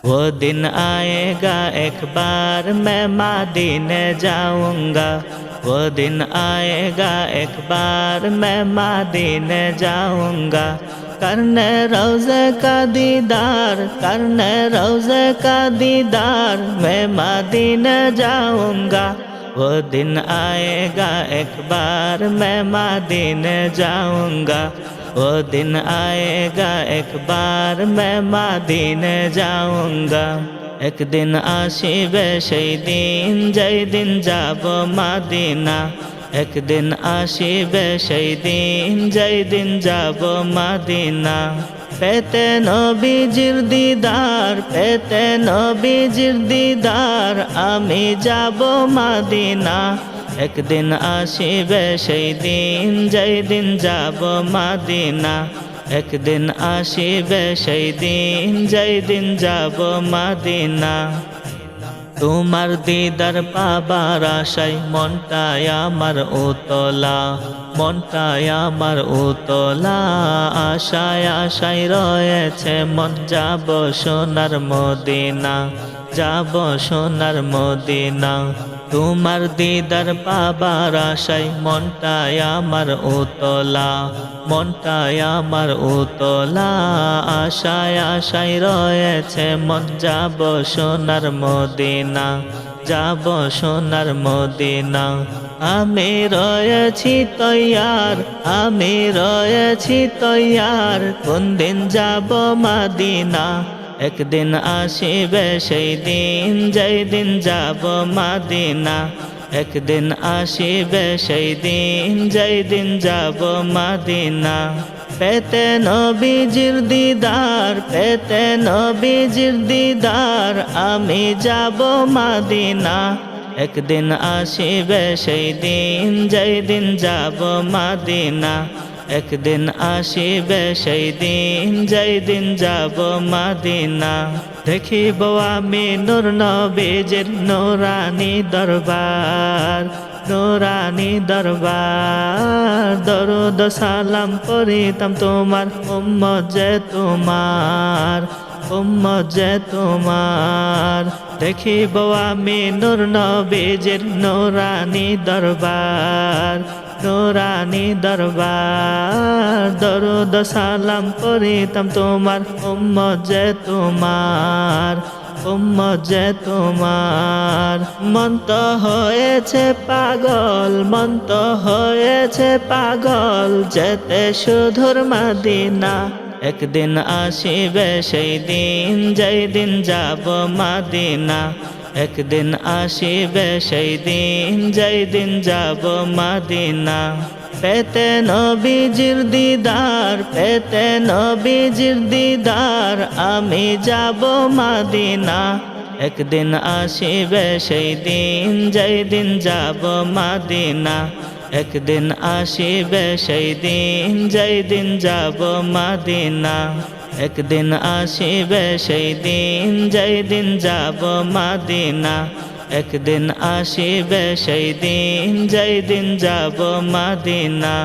वो दिन आएगा एक बार मैं मदीने जाऊंगा। वो दिन आएगा एक बार मैं मदीने जाऊंगा। करने रोज़े का दीदार, करने रोज़े का दीदार मैं मदीने जाऊंगा। वो दिन आएगा एक बार मैं मदीने जाऊंगा। वो दिन आएगा एक बार मैं मदीने जाऊंगा। एक दिन आशिबे সেই দিন যেই দিন যাব মদিনা। एक दिन आशिबे সেই দিন যেই দিন যাব মদিনা। পেতে নবীজির দিদার, পেতে নবীজির দিদার আমি যাব মদিনা। एक दिन आशिबे সেই দিন যেই দিন যাব মদিনা। एक दिन आशिबे সেই দিন যেই দিন যাব মদিনা। তোমার দিদার পাবার আশায় মনটাই আমার উতলা, মনটাই আমার উতলা। আশায় আশায় রয়েছে মন যাব সোনার মদিনা, যাব সোনার মদিনা। তোমার দিদার পাবার আশায় মনটাই আমার উতলা, মনটাই আমার উতলা। আশায় আশায় রয়েছে মন যাব সোনার মদিনা, যাব সোনার মদিনা। আমি রয়েছি তৈয়ার, আমি রয়েছি তৈয়ার কোন দিন যাব মদিনা। एक दिन आशिबे সেই দিন যেই দিন যাব মদিনা। एक दिन आशिबे সেই দিন যেই দিন যাব মদিনা। পেতে নবীজির দিদার, পেতে নবীজির দিদার আমি যাব মদিনা। एक दिन आशिबे সেই দিন যেই দিন যাব মদিনা। एक दिन आशिबे সেই দিন যেই দিন যাব মদিনা। দেখিব আমি নূর নবীজির নূরানি দরবার, নূরানি দরবার। দরুদ সালাম করিতাম তোমার উম্মত যে তোমার, উম্মত যে তোমার। দেখিব আমি নূর নবীজির নূরানি দরবার, নূরানি দরবার। দরুদ সালাম করিতাম তোমার উম্মত যে তোমার, উম্মত যে তোমার। মন তো হয়েছে পাগল, মন তো হয়েছে পাগল যেতে সুদূর মদিনা। एक दिन आशिबे সেই দিন যেই দিন যাব মদিনা। एक दिन आशिबे সেই দিন যেই দিন যাব মদিনা। পেতে নবীজির দিদার, পেতে নবীজির দিদার আমি যাব মদিনা। एक दिन आशिबे সেই দিন যেই দিন যাব মদিনা। एक दिन आशिबे সেই দিন যেই দিন যাব মদিনা। एक दिन आशिबे সেই দিন যেই দিন যাব মদিনা। एक दिन आशिबे সেই দিন যেই দিন যাব মদিনা।